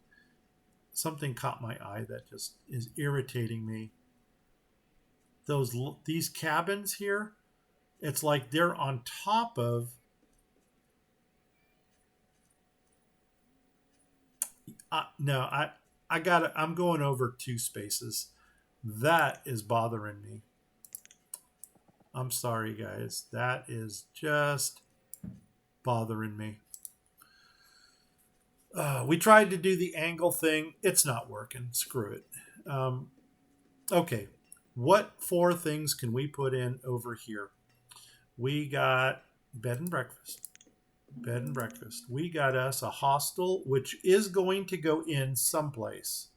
Something caught my eye that just is irritating me. These cabins here, it's like they're on top of. No, I got it. I'm going over two spaces. That is bothering me. I'm sorry, guys. That is just bothering me. We tried to do the angle thing. It's not working. Screw it. Okay. What four things can we put in over here? We got bed and breakfast. Bed and breakfast. We got us a hostel, which is going to go in someplace.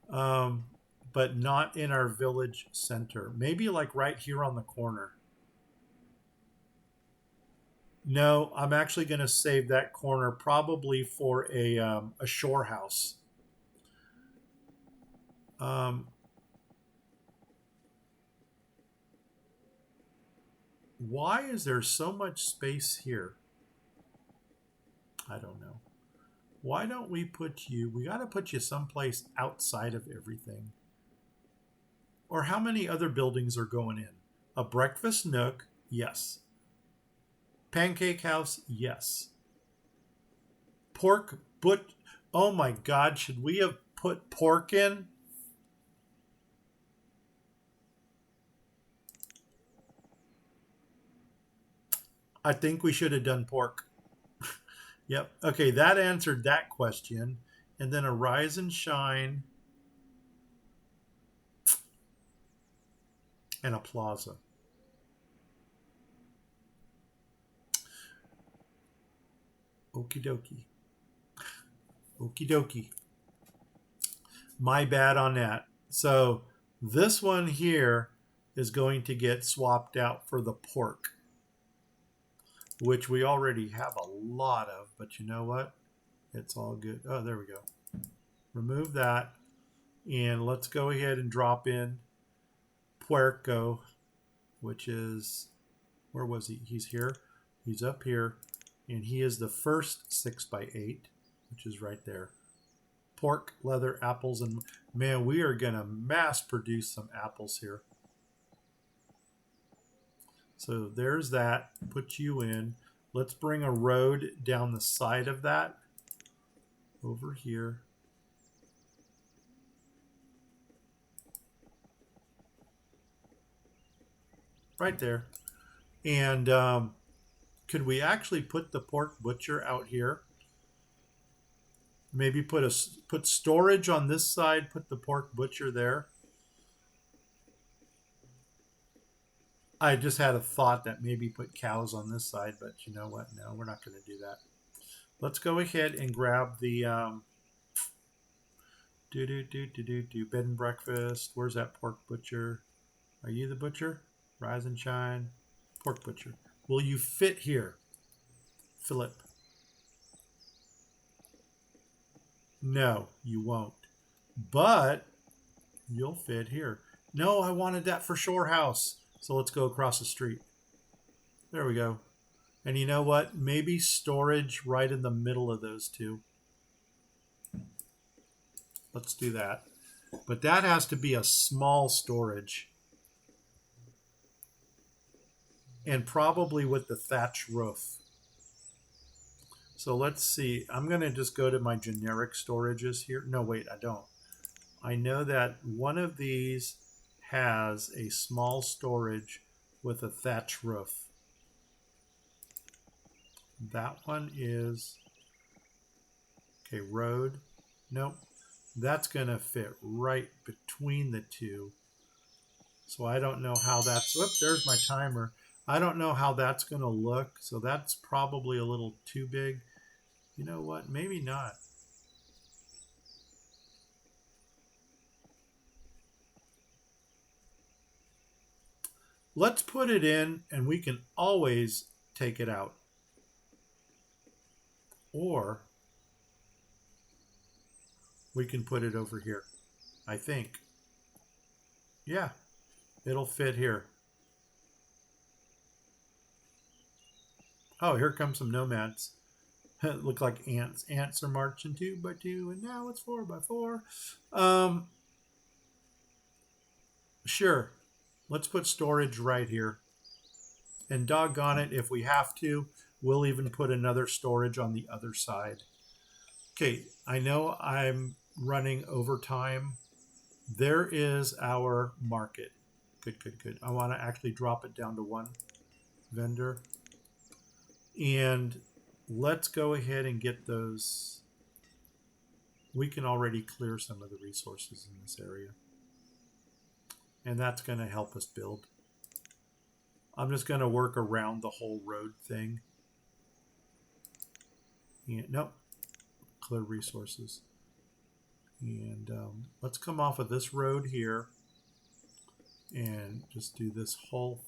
But not in our village center. Maybe like right here on the corner. No, I'm actually going to save that corner probably for a shore house. Why is there so much space here? I don't know. Why don't we put you, we got to put you someplace outside of everything. Or how many other buildings are going in? A breakfast nook, yes. Pancake house, yes. Pork, oh my God, should we have put pork in? I think we should have done pork. Yep. Okay, that answered that question. And then a rise and shine and a plaza. Okie dokie. Okie dokie. My bad on that. So this one here is going to get swapped out for the pork, which we already have a lot of, but you know what? It's all good. Oh, there we go. Remove that. And let's go ahead and drop in Puerco, which is, where was he? He's here. He's up here. And he is the first 6x8, which is right there. Pork, leather, apples, and man, we are going to mass produce some apples here. So there's that. Put you in. Let's bring a road down the side of that. Over here. Right there. And could we actually put the pork butcher out here? Maybe put storage on this side, put the pork butcher there. I just had a thought that maybe put cows on this side, but you know what? No, we're not going to do that. Let's go ahead and grab the bed and breakfast. Where's that pork butcher? Are you the butcher? Rise and shine. Pork butcher. Will you fit here, Philip? No, you won't. But you'll fit here. No, I wanted that for shore house. So let's go across the street. There we go. And you know what? Maybe storage right in the middle of those two. Let's do that. But that has to be a small storage. And probably with the thatch roof. So let's see. I'm going to just go to my generic storages here. No, wait, I don't. I know that one of these has a small storage with a thatch roof. That one is, okay, road. Nope. That's going to fit right between the two. So I don't know how that's, whoop, there's my timer. I don't know how that's going to look, so that's probably a little too big. You know what? Maybe not. Let's put it in, and we can always take it out. Or we can put it over here, I think. Yeah, it'll fit here. Oh, here come some nomads. Look like ants. Ants are marching 2 by 2, and now it's 4 by 4. Um, sure. Let's put storage right here. And doggone it, if we have to, we'll even put another storage on the other side. Okay, I know I'm running overtime. There is our market. Good, good, good. I want to actually drop it down to one vendor. And let's go ahead and get those. We can already clear some of the resources in this area. And that's going to help us build. I'm just going to work around the whole road thing. And, nope. Clear resources. And let's come off of this road here and just do this whole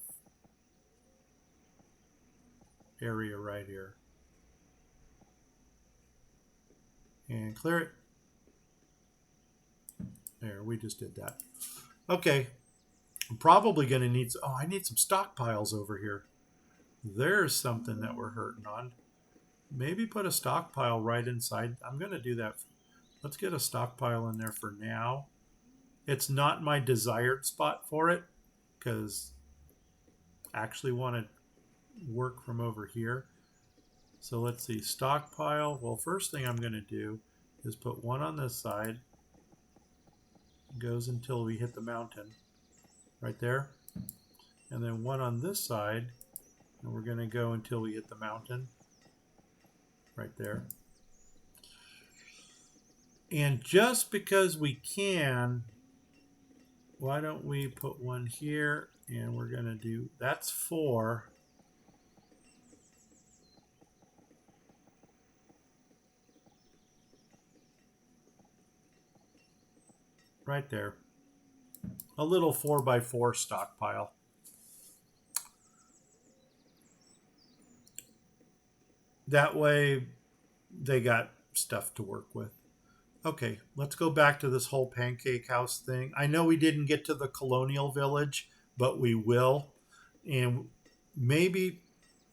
area right here. And clear it. There, we just did that. Okay. I'm probably going to need... Oh, I need some stockpiles over here. There's something that we're hurting on. Maybe put a stockpile right inside. I'm going to do that. Let's get a stockpile in there for now. It's not my desired spot for it because I actually want to work from over here. So let's see. Stockpile. Well, first thing I'm going to do is put one on this side. Goes until we hit the mountain. Right there. And then one on this side. And we're going to go until we hit the mountain. Right there. And just because we can, why don't we put one here? And we're going to do, that's 4. Right there. A little 4 by 4 stockpile. That way they got stuff to work with. Okay, let's go back to this whole pancake house thing. I know we didn't get to the colonial village, but we will. And maybe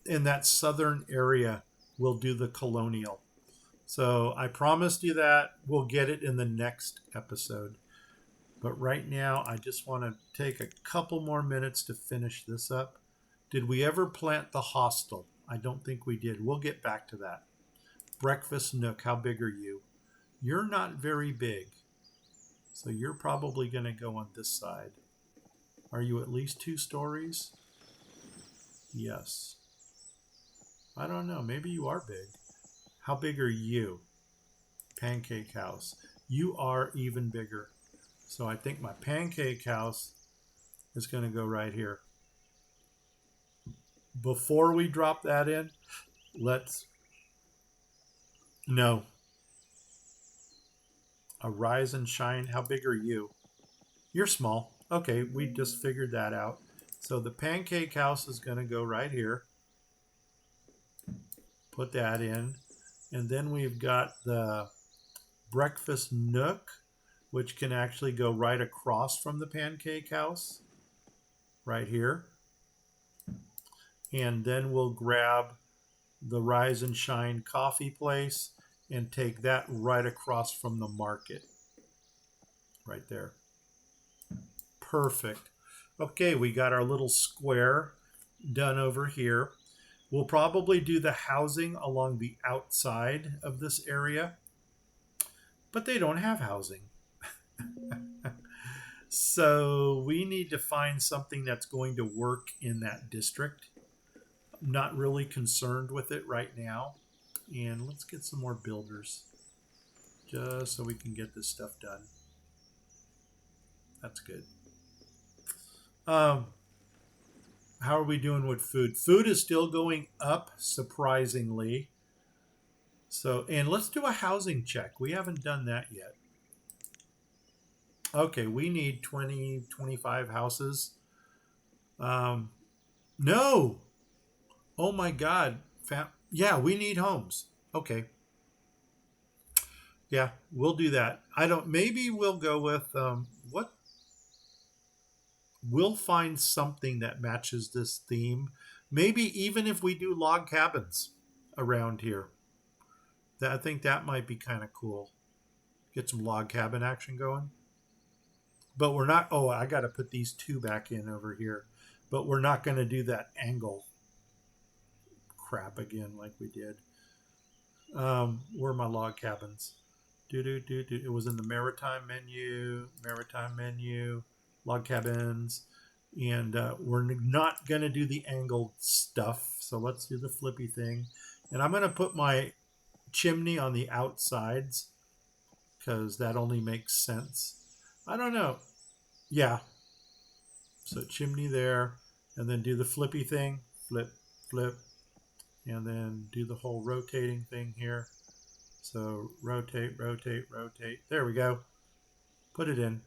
in that southern area, we'll do the colonial. So I promised you that. We'll get it in the next episode. But right now, I just want to take a couple more minutes to finish this up. Did we ever plant the hostel? I don't think we did. We'll get back to that. Breakfast nook, how big are you? You're not very big. So you're probably going to go on this side. Are you at least 2 stories? Yes. I don't know. Maybe you are big. How big are you? Pancake house. You are even bigger. So I think my pancake house is going to go right here. Before we drop that in, let's... No. A rise and shine. How big are you? You're small. Okay, we just figured that out. So the pancake house is going to go right here. Put that in. And then we've got the breakfast nook, which can actually go right across from the pancake house. Right here. And then we'll grab the Rise and Shine coffee place and take that right across from the market. Right there. Perfect. Okay, we got our little square done over here. We'll probably do the housing along the outside of this area, but they don't have housing. So we need to find something that's going to work in that district. I'm not really concerned with it right now. And let's get some more builders just so we can get this stuff done. That's good. How are we doing with food? Food is still going up, surprisingly. So, and let's do a housing check. We haven't done that yet. Okay, we need 20, 25 houses. Um, no. Oh my God. Yeah, we need homes. Okay. Yeah, we'll do that. I don't, maybe we'll go with, what? We'll find something that matches this theme. Maybe even if we do log cabins around here. I think that might be kind of cool. Get some log cabin action going. But we're not, oh, I got to put these two back in over here. But we're not going to do that angle crap again like we did. Where are my log cabins? It was in the maritime menu, log cabins. And we're not going to do the angled stuff. So let's do the flippy thing. And I'm going to put my chimney on the outsides because that only makes sense. I don't know. Yeah. So chimney there, and then do the flippy thing, flip, flip, and then do the whole rotating thing here. So rotate, rotate, rotate. There we go. Put it in.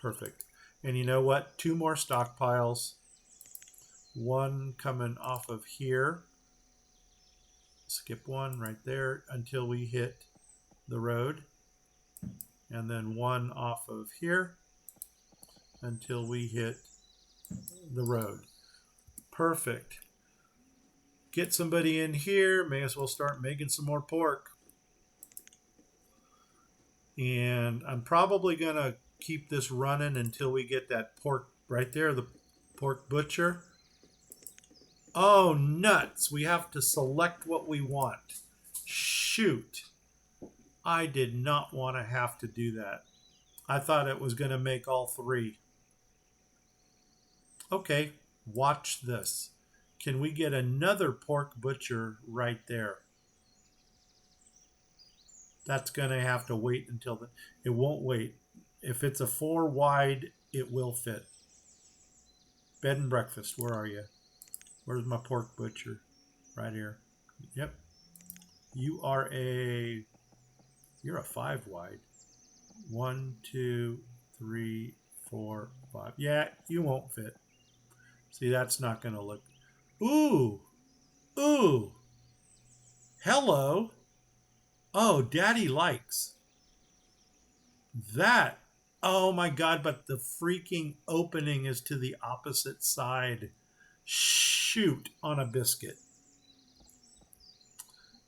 Perfect. And you know what? Two more stockpiles. One coming off of here. Skip one right there until we hit the road. And then one off of here until we hit the road. Perfect. Get somebody in here. May as well start making some more pork. And I'm probably going to keep this running until we get that pork right there, the pork butcher. Oh, nuts. We have to select what we want. Shoot. I did not want to have to do that. I thought it was going to make all three. Okay, watch this. Can we get another pork butcher right there? That's going to have to wait until it won't wait. If it's a 4 wide, it will fit. Bed and breakfast, where are you? Where's my pork butcher? Right here. Yep. You're a 5 wide. 1, 2, 3, 4, 5. Yeah, you won't fit. See, that's not going to look. Ooh. Ooh. Hello. Oh, Daddy likes that. Oh my God, but the freaking opening is to the opposite side. Shoot, on a biscuit.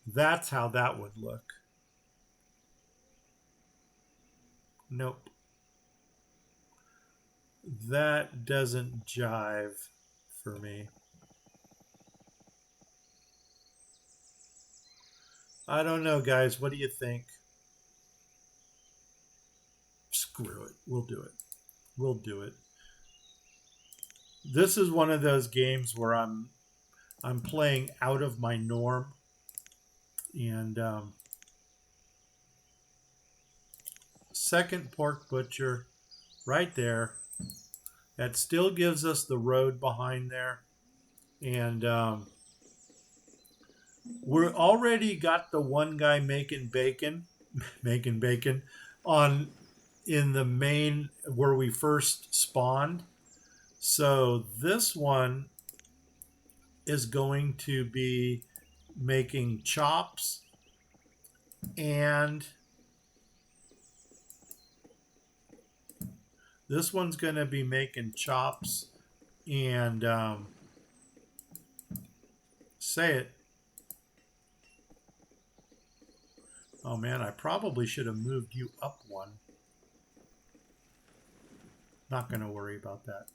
That's how that would look. Nope. That doesn't jive for me. I don't know, guys. What do you think? Screw it. We'll do it. We'll do it. This is one of those games where I'm playing out of my norm, and second pork butcher right there. That still gives us the road behind there, and we're already got the one guy making bacon on in the main where we first spawned. So this one is going to be making chops, and this one's going to be making chops and say it. Oh man, I probably should have moved you up one. Not going to worry about that.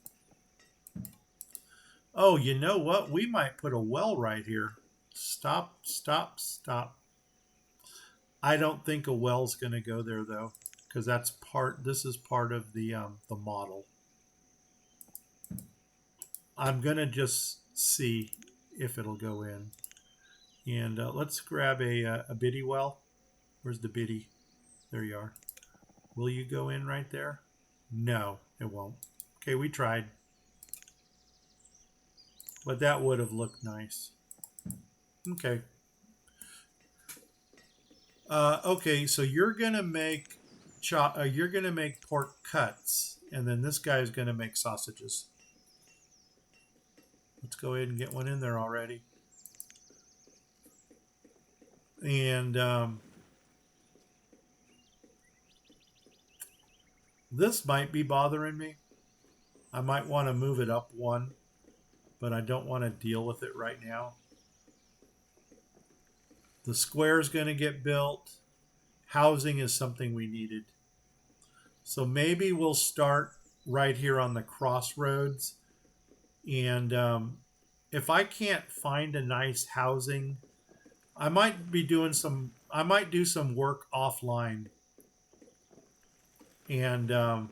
Oh, you know what? We might put a well right here. Stop, stop, stop. I don't think a well's going to go there though, because this is part of the model. I'm going to just see if it'll go in. And let's grab a biddy well. Where's the biddy? There you are. Will you go in right there? No, it won't. Okay, we tried. But that would have looked nice. Okay. Okay, so you're gonna make you're gonna make pork cuts, and then this guy is gonna make sausages. Let's go ahead and get one in there already. And this might be bothering me. I might want to move it up one, but I don't want to deal with it right now. The square is going to get built. Housing is something we needed. So maybe we'll start right here on the crossroads. And if I can't find a nice housing, I might do some work offline. And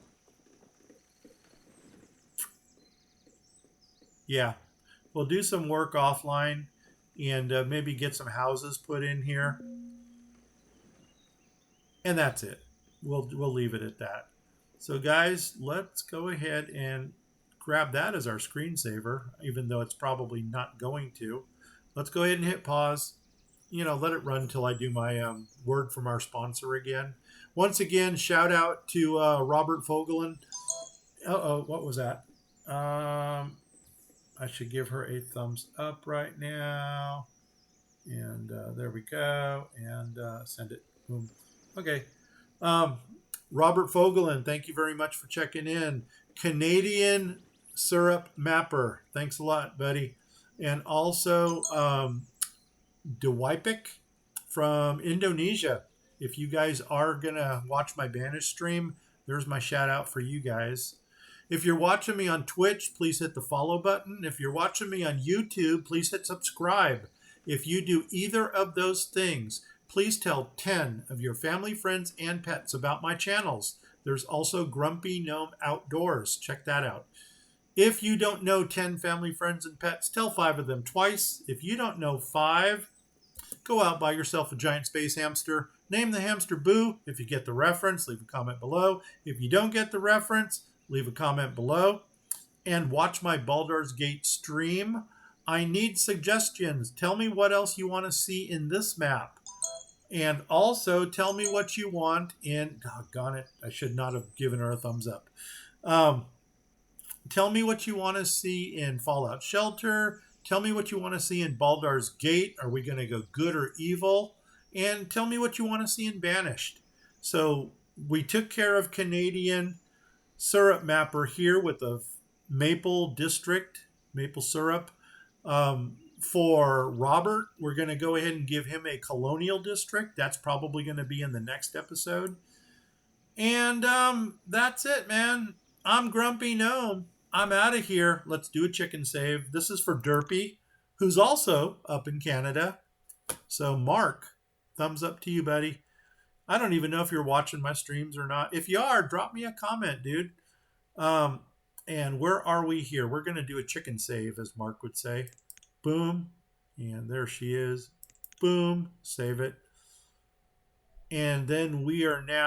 yeah, we'll do some work offline and maybe get some houses put in here. And that's it. We'll leave it at that. So guys, let's go ahead and grab that as our screensaver, even though it's probably not going to. Let's go ahead and hit pause. Let it run until I do my word from our sponsor again. Once again, shout out to Robert Fogelin. What was that? I should give her a thumbs up right now. And there we go. And send it. Boom. Okay. Robert Fogelin, thank you very much for checking in. Canadian Syrup Mapper, thanks a lot, buddy. And also Dewipik from Indonesia. If you guys are going to watch my Banished stream, there's my shout out for you guys. If you're watching me on Twitch, please hit the follow button. If you're watching me on YouTube, please hit subscribe. If you do either of those things, please tell 10 of your family, friends, and pets about my channels. There's also Grumpy Gnome Outdoors. Check that out. If you don't know 10 family, friends, and pets, tell 5 of them twice. If you don't know 5, go out, buy yourself a giant space hamster. Name the hamster Boo. If you get the reference, leave a comment below. If you don't get the reference, leave a comment below. And watch my Baldur's Gate stream. I need suggestions. Tell me what else you want to see in this map. And also tell me what you want in... Doggone it. I should not have given her a thumbs up. Tell me what you want to see in Fallout Shelter. Tell me what you want to see in Baldur's Gate. Are we going to go good or evil? And tell me what you want to see in Banished. So we took care of Canadian Syrup Mapper here with the Maple District, Maple Syrup. For Robert, we're going to go ahead and give him a Colonial District. That's probably going to be in the next episode. And that's it, man. I'm Grumpy Gnome. I'm out of here. Let's do a chicken save. This is for Derpy, who's also up in Canada. So, Mark, thumbs up to you, buddy. I don't even know if you're watching my streams or not. If you are, drop me a comment, dude. And where are we here? We're going to do a chicken save, as Mark would say. Boom. And there she is. Boom. Save it. And then we are now